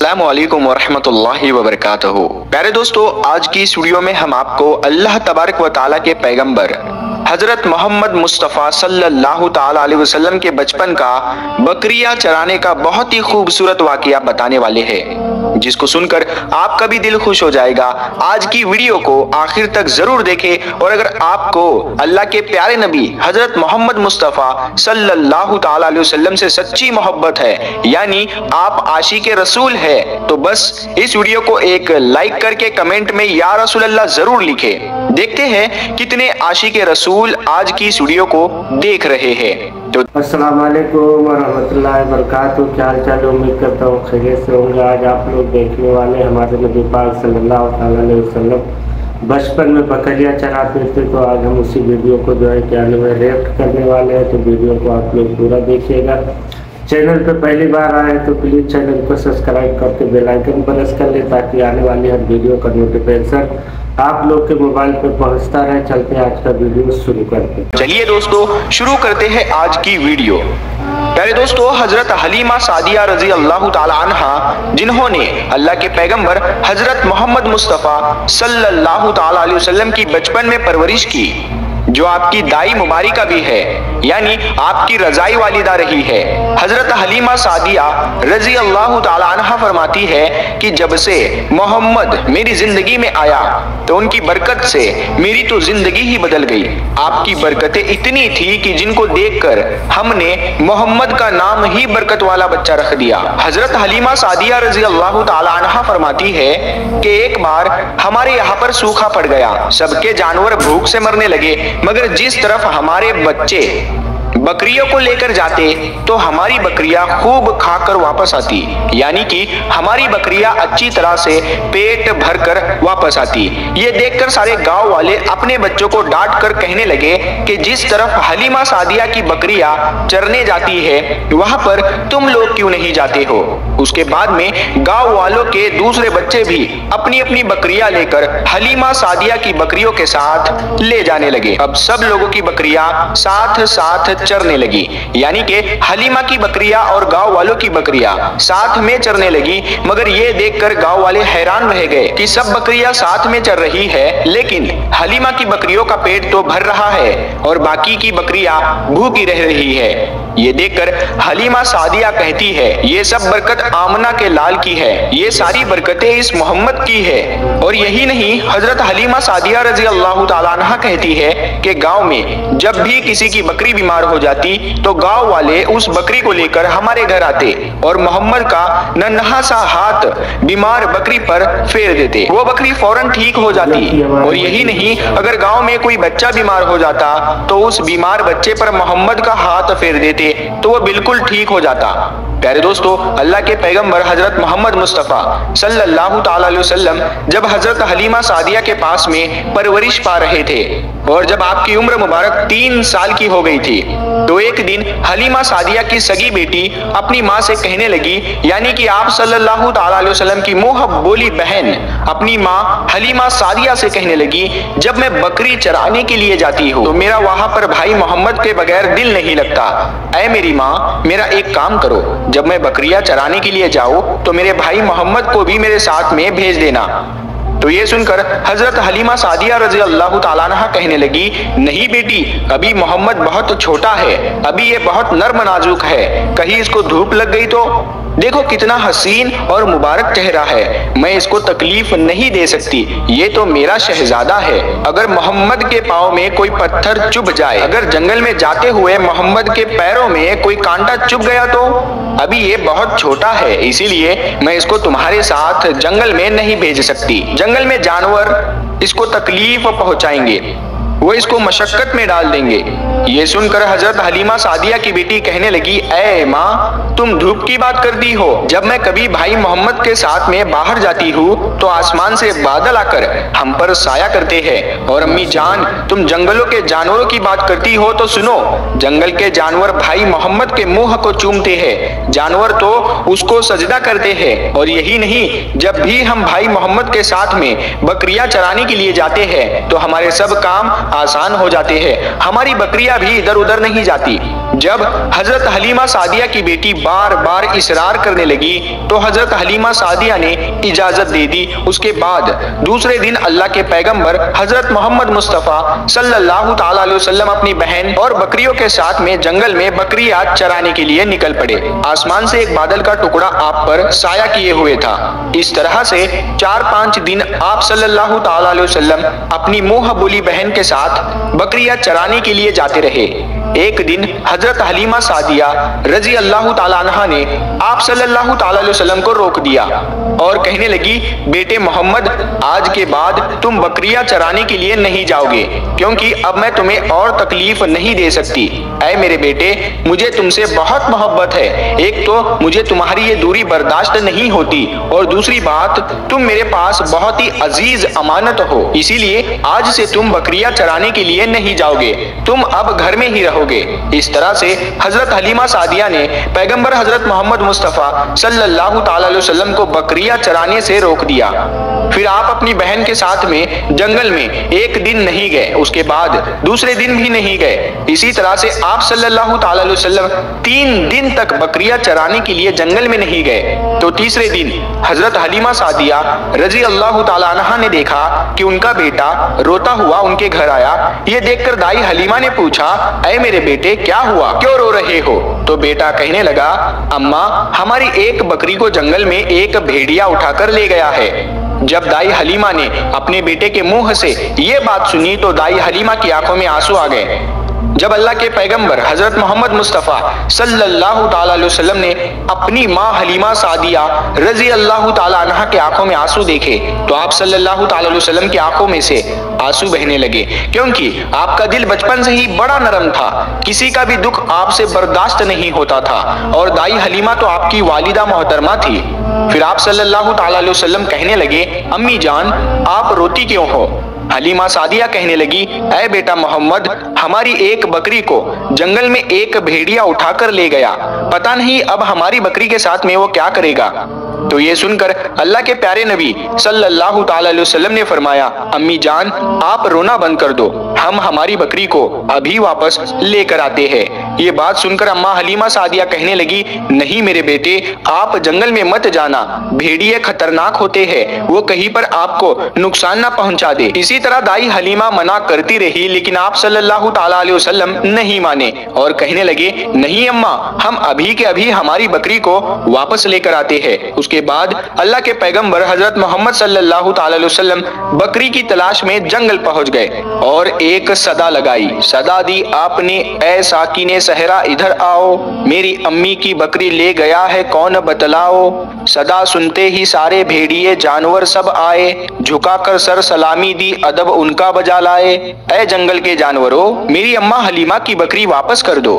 अस्सलामु अलैकुम वरहमतुल्लाहि वबरकातुहू। प्यारे दोस्तों, आज की इस वीडियो में हम आपको अल्लाह तबारक व तआला के पैगंबर हजरत मोहम्मद मुस्तफ़ा सल्लल्लाहु ताला अलैहि वसल्लम के बचपन का बकरियां चराने का बहुत ही खूबसूरत वाकया बताने वाले हैं, जिसको सुनकर आपका भी दिल खुश हो जाएगा। आज की वीडियो को आखिर तक जरूर देखें, और अगर आपको अल्लाह के प्यारे नबी हजरत मोहम्मद मुस्तफ़ा सल्लल्लाहु ताला अलैहि वसल्लम से सच्ची मोहब्बत है, यानी आप आशिक रसूल है, तो बस इस वीडियो को एक लाइक करके कमेंट में या रसूल अल्लाह जरूर लिखे। देखते हैं कितने आशिक रसूल आज की इस वीडियो को देख रहे हैं। तो अस्सलाम वालेकुम वरहमतुल्लाहि वबरकातुहू। क्या हाल चाल, उम्मीद करता हूँ खैरियत से होंगे। आज आप लोग देखने वाले हमारे नबी पाक सल्लल्लाहु अलैहि वसल्लम बचपन में बकरियां चराते थे, तो आज हम उसी वीडियो को जो है क्या में रिएक्ट करने वाले हैं। तो वीडियो को आप लोग पूरा देखिएगा। चैनल पे पहली बार आए तो प्लीज़ चैनल को सब्सक्राइब करके बेल आइकन प्रेस कर ले, ताकि आने वाली हर वीडियो का नोटिफिकेशन आप लोग के मोबाइल पे पहुंचता रहे। चलते हैं आज का वीडियो शुरू करते हैं। चलिए दोस्तों, शुरू करते हैं आज की वीडियो। प्यारे दोस्तों, हजरत हलीमा सादिया रजी अल्लाह ताला अन्हा, जिन्होंने अल्लाह के पैगंबर हजरत मोहम्मद मुस्तफ़ा सल्लल्लाहु ताला अलैहि वसल्लम की बचपन में परवरिश की, जो आपकी दाई मुबारिका भी है, यानी आपकी रजाई वालिदा रही है। हजरत हलीमा सादिया रजी अल्लाह ताला अन्हा फरमाती है कि जब से मोहम्मद मेरी जिंदगी में आया तो उनकी बरकत से मेरी तो जिंदगी ही बदल गई। आपकी बरकतें इतनी थी कि जिनको देखकर हमने मोहम्मद का नाम ही बरकत वाला बच्चा रख दिया। हजरत हलीमा सादिया रजी अल्लाह ताला अन्हा फरमाती है कि एक बार हमारे यहाँ पर सूखा पड़ गया, सबके जानवर भूख से मरने लगे, मगर जिस तरफ हमारे बच्चे बकरियों को लेकर जाते तो हमारी बकरियां खूब खाकर वापस आती, यानी कि हमारी बकरियां अच्छी तरह से पेट भरकर वापस आती। ये देखकर सारे गांव वाले अपने बच्चों को डांट कर कहने लगे कि जिस तरफ हलीमा सादिया की बकरियां चरने जाती है वहां पर तुम लोग क्यों नहीं जाते हो। उसके बाद में गांव वालों के दूसरे बच्चे भी अपनी अपनी बकरियां लेकर हलीमा सादिया की बकरियों के साथ ले जाने लगे। अब सब लोगों की बकरियां साथ साथ चरने लगी, यानी कि हलीमा की बकरियां और गांव वालों की बकरियां साथ में चरने लगी। मगर ये देखकर गांव वाले हैरान रह गए कि सब बकरियां साथ में चर रही है, लेकिन हलीमा की बकरियों का पेट तो भर रहा है और बाकी की बकरियां भूखी रह रही है। ये देखकर हलीमा सादिया कहती है, ये सब बरकत आमना के लाल की है, ये सारी बरकतें इस मोहम्मद की है। और यही नहीं, हजरत हलीमा सादिया रजी अल्लाह ताला अन्हा कहती है कि गांव में जब भी किसी की बकरी बीमार हो जाती तो गांव वाले उस बकरी को लेकर हमारे घर आते और मोहम्मद का नन्हा सा हाथ बीमार बकरी पर फेर देते, वो बकरी फौरन ठीक हो जाती। और यही नहीं, अगर गांव में कोई बच्चा बीमार हो जाता तो उस बीमार बच्चे पर मोहम्मद का हाथ फेर देते तो वो बिल्कुल ठीक हो जाता। प्यारे दोस्तों, अल्लाह के पैगंबर हजरत मोहम्मद मुस्तफ़ा सल्लल्लाहु ताला अलैहि वसल्लम जब हजरत हलीमा सादिया के पास में परवरिश पा रहे थे और जब आपकी उम्र मुबारक 3 साल की हो गई थी, तो एक दिन हलीमा सादिया की सगी बेटी अपनी माँ से कहने लगी, यानी कि आप सल्लल्लाहु ताला अलैहि वसल्लम की मुंह बोली बहन अपनी माँ हलीमा सादिया से कहने लगी, जब मैं बकरी चराने के लिए जाती हूँ तो मेरा वहां पर भाई मोहम्मद के बगैर दिल नहीं लगता। ऐ मेरी माँ, मेरा एक काम करो, जब मैं बकरियां चराने के लिए जाऊं तो मेरे भाई मोहम्मद को भी मेरे साथ में भेज देना। तो ये सुनकर हजरत हलीमा सादिया रजी अल्लाह ताला अन्हा कहने लगी, नहीं बेटी, अभी मोहम्मद बहुत छोटा है, अभी ये बहुत नर्म नाजुक है, कहीं इसको धूप लग गई तो देखो कितना हसीन और मुबारक चेहरा है, मैं इसको तकलीफ नहीं दे सकती, ये तो मेरा शहजादा है। अगर मोहम्मद के पाँव में कोई पत्थर चुभ जाए, अगर जंगल में जाते हुए मोहम्मद के पैरों में कोई कांटा चुभ गया तो अभी ये बहुत छोटा है, इसीलिए मैं इसको तुम्हारे साथ जंगल में नहीं भेज सकती। जंगल में जानवर इसको तकलीफ पहुंचाएंगे, वो इसको मशक्कत में डाल देंगे। ये सुनकर हजरत हलीमा सादिया की बेटी कहने लगी, ऐ माँ, तुम धूप की बात करती हो, जब मैं कभी भाई मोहम्मद के साथ में बाहर जाती हूँ तो आसमान से बादल आकर हम पर साया करते हैं। और अम्मी जान, तुम जंगलों के जानवरों की बात करती हो तो सुनो, जंगल के जानवर भाई मोहम्मद के मुंह को चूमते हैं, जानवर तो उसको सजदा करते हैं। और यही नहीं, जब भी हम भाई मोहम्मद के साथ में बकरियां चराने के लिए जाते हैं तो हमारे सब काम आसान हो जाते हैं, हमारी बकरियां बकरियां भी इधर उधर नहीं जाती। जब हजरत हलीमा सादिया की बेटी बार बार इसरार करने लगी तो हजरत हलीमा सादिया ने इजाजत दे दी। उसके बाद दूसरे दिन अल्लाह के पैगंबर हजरत मोहम्मद मुस्तफ़ा सल्लल्लाहु ताला अलैहि वसल्लम अपनी बहन और बकरियों के साथ में जंगल में बकरियां चराने के लिए निकल पड़े। आसमान से एक बादल का टुकड़ा आप पर साया किए हुए था। इस तरह से 4-5 दिन आप सल्लल्लाहु ताला अलैहि वसल्लम अपनी मुंह बोली बहन के साथ बकरियां चराने के लिए जाते रहे। एक दिन हजरत हलीमा सादिया रजी अल्लाह ताला अन्हा ने आप सल्लल्लाहु ताला अलैहि वसल्लम को रोक दिया और कहने लगी, बेटे मोहम्मद, आज के बाद तुम बकरियां चराने के लिए नहीं जाओगे, क्योंकि अब मैं तुम्हें और तकलीफ नहीं दे सकती। ऐ मेरे बेटे, मुझे तुमसे बहुत मोहब्बत है। एक तो मुझे तुम्हारी ये दूरी बर्दाश्त नहीं होती और दूसरी बात, तुम मेरे पास बहुत ही अजीज अमानत हो, इसीलिए आज से तुम बकरियां चराने के लिए नहीं जाओगे, तुम अब घर में ही रहोगे। इस तरह से हजरत हलीमा सादिया ने पैगंबर हजरत मोहम्मद मुस्तफ़ा सल्लल्लाहु ताला अलैहि वसल्लम को बकरियां चराने से रोक दिया। फिर आप अपनी बहन के साथ में जंगल में एक दिन नहीं गए, उसके बाद दूसरे दिन भी नहीं गए। इसी तरह से आप सल्लल्लाहु ताला अलैहि वसल्लम 3 दिन तक बकरियां चराने के लिए जंगल में नहीं गए। तो तीसरे दिन हजरत हलीमा सादिया रजी अल्लाह ताला अन्हा ने देखा कि उनका बेटा रोता हुआ उनके घर आया। ये देखकर दाई हलीमा ने पूछा, ऐ मेरे बेटे, क्या हुआ, क्यों रो रहे हो? तो बेटा कहने लगा, अम्मा, हमारी एक बकरी को जंगल में एक भेड़िया उठाकर ले गया है। जब दाई हलीमा ने अपने बेटे के मुंह से ये बात सुनी तो दाई हलीमा की आंखों में आंसू आ गए। जब अल्लाह के पैगंबर हजरत मोहम्मद मुस्तफ़ा सल्लल्लाहु ताला अलैहि वसल्लम ने अपनी माँ हलीमा सादिया रजी अल्लाह ताला अन्हा के आंखों में आंसू देखे तो आप सल्लल्लाहु ताला अलैहि वसल्लम की आंखों में से आंसू बहने लगे, क्योंकि आपका दिल बचपन से ही बड़ा नरम था, किसी का भी दुख आपसे बर्दाश्त नहीं होता था और दाई हलीमा तो आपकी वालिदा मोहतरमा थी। फिर आप सल्लल्लाहु ताला अलैहि वसल्लम कहने लगे, अम्मी जान, आप रोती क्यों हो? हलीमा सादिया कहने लगी, ऐ बेटा मोहम्मद, हमारी एक बकरी को जंगल में एक भेड़िया उठाकर ले गया, पता नहीं अब हमारी बकरी के साथ में वो क्या करेगा। तो ये सुनकर अल्लाह के प्यारे नबी सल्लल्लाहु ताला अलैहि वसल्लम ने फरमाया, अम्मी जान, आप रोना बंद कर दो, हम हमारी बकरी को अभी वापस लेकर आते हैं। ये बात सुनकर अम्मा हलीमा सादिया कहने लगी, नहीं मेरे बेटे, आप जंगल में मत जाना, भेड़िए खतरनाक होते हैं, वो कहीं पर आपको नुकसान ना पहुंचा दे। इसी तरह दाई हलीमा मना करती रही, लेकिन आप सल्लल्लाहु ताला अलैहि वसल्लम नहीं माने और कहने लगे, नहीं अम्मा, हम अभी के अभी हमारी बकरी को वापस लेकर आते हैं। उसके बाद अल्लाह के पैगंबर हजरत मोहम्मद सल्लल्लाहु ताला अलैहि वसल्लम बकरी की तलाश में जंगल पहुंच गए और एक सदा लगाई। सदा दी आपने, ऐ साकिने सहरा इधर आओ, मेरी अम्मी की बकरी ले गया है कौन बतलाओ। सदा सुनते ही सारे भेड़िए जानवर सब आए, झुकाकर सर सलामी दी अदब उनका बजा लाए। ऐ जंगल के जानवरों, मेरी अम्मा हलीमा की बकरी वापस कर दो।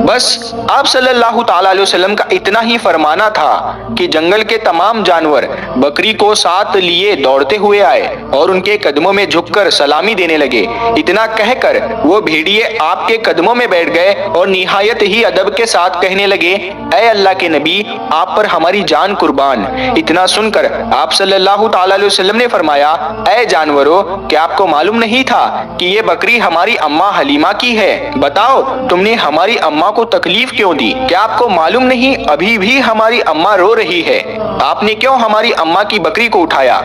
बस आप सल्लल्लाहु ताला अलैहि वसल्लम का इतना ही फरमाना था कि जंगल के तमाम जानवर बकरी को साथ लिए दौड़ते हुए आए और उनके कदमों में झुककर सलामी देने लगे। इतना कहकर वो भेड़िए आपके कदमों में बैठ गए और निहायत ही अदब के साथ कहने लगे, ऐ अल्लाह के नबी, आप पर हमारी जान कुर्बान। इतना सुनकर आप सल्लल्लाहु ताला अलैहि वसल्लम ने फरमाया, ऐ जानवरों, क्या आपको मालूम नहीं था कि ये बकरी हमारी अम्मा हलीमा की है? बताओ, तुमने हमारी अम्मा को तकलीफ क्यों दी? क्या आपको मालूम नहीं अभी भी हमारी अम्मा रो रही है? आपने क्यों हमारी अम्मा की बकरी को उठाया?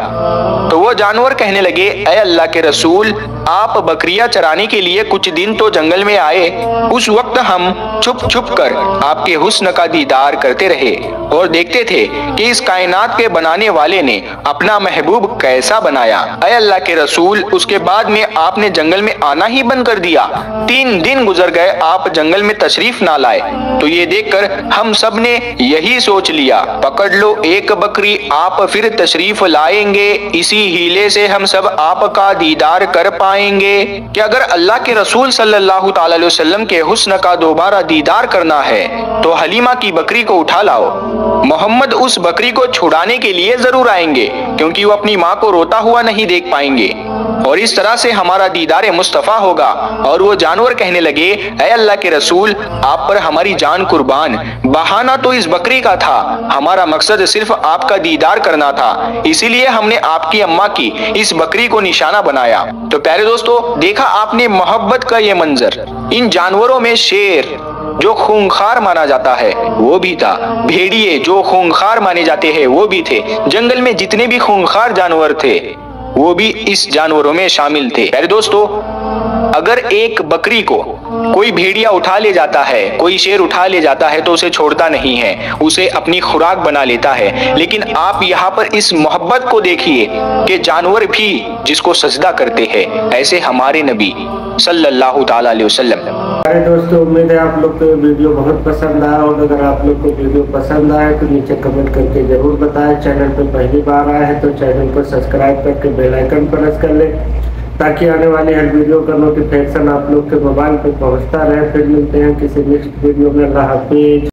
तो वो जानवर कहने लगे, ऐ अल्लाह के रसूल, आप बकरियां चराने के लिए कुछ दिन तो जंगल में आए, उस वक्त हम छुप छुप कर आपके हुस्न का दीदार करते रहे और देखते थे कि इस कायनात के बनाने वाले ने अपना महबूब कैसा बनाया। ऐ अल्लाह के रसूल, उसके बाद में आपने जंगल में आना ही बंद कर दिया। 3 दिन गुजर गए, आप जंगल में तशरीफ ना लाए। तो ये देखकर हम सब ने यही सोच लिया, पकड़ लो एक बकरी, आप फिर तशरीफ लाएंगे, इसी हीले से हम सब आपका दीदार कर पाएंगे। कि अगर अल्लाह के रसूल सल्लल्लाहु ताला अलैहि वसल्लम के हुस्न का दोबारा दीदार करना है तो हलीमा की बकरी को उठा लाओ। मोहम्मद उस बकरी को छुड़ाने के लिए जरूर आएंगे, क्योंकि वो अपनी माँ को रोता हुआ नहीं देख पाएंगे اور اس طرح سے ہمارا دیدار مصطفیٰ ہوگا۔ اور وہ جانور کہنے لگے اے اللہ کے رسول، آپ پر ہماری جان قربان، بہانہ تو اس بکری کا تھا، ہمارا مقصد صرف آپ کا دیدار کرنا تھا، اسی لیے ہم نے آپ کی اماں کی اس بکری کو نشانہ بنایا۔ تو پیارے دوستو، دیکھا آپ نے محبت کا یہ منظر، ان جانوروں میں شیر جو خونخوار مانا جاتا ہے وہ بھی تھا، بھیڑیے جو خونخوار مانے جاتے ہیں وہ بھی تھے، جنگل میں جتنے بھی خونخوار جانور تھے وہ بھی اس جانوروں میں شامل تھے۔ پیارے دوستو، اگر ایک بکری کو کوئی بھیڑیا اٹھا لے جاتا ہے، کوئی شیر اٹھا لے جاتا ہے تو اسے چھوڑتا نہیں ہے، اسے اپنی خوراک بنا لیتا ہے، لیکن آپ یہاں پر اس محبت کو دیکھیے کہ جانور بھی جس کو سجدہ کرتے ہیں، ایسے ہمارے نبی صلی اللہ تعالیٰ علیہ وسلم۔ ہمارے دوستو، امید ہے آپ لوگ کو یہ ویڈیو بہت پسند آیا ہوگا۔ اگر آپ لوگ کو ویڈیو پسند آئے تو نیچے کمنٹ کر کے ضرور بتائیں۔ چینل پہ پہلی بار آئے ہیں تو چینل کو سبسکرائب کر کے بیل آئیکن پریس کر لیں تاکہ آنے والی ہر ویڈیو کا نوٹیفیکشن آپ لوگ کے موبائل پہ پہنچتا رہے۔ پھر ملتے ہیں کسی نیکسٹ ویڈیو میں۔ اللہ حافظ۔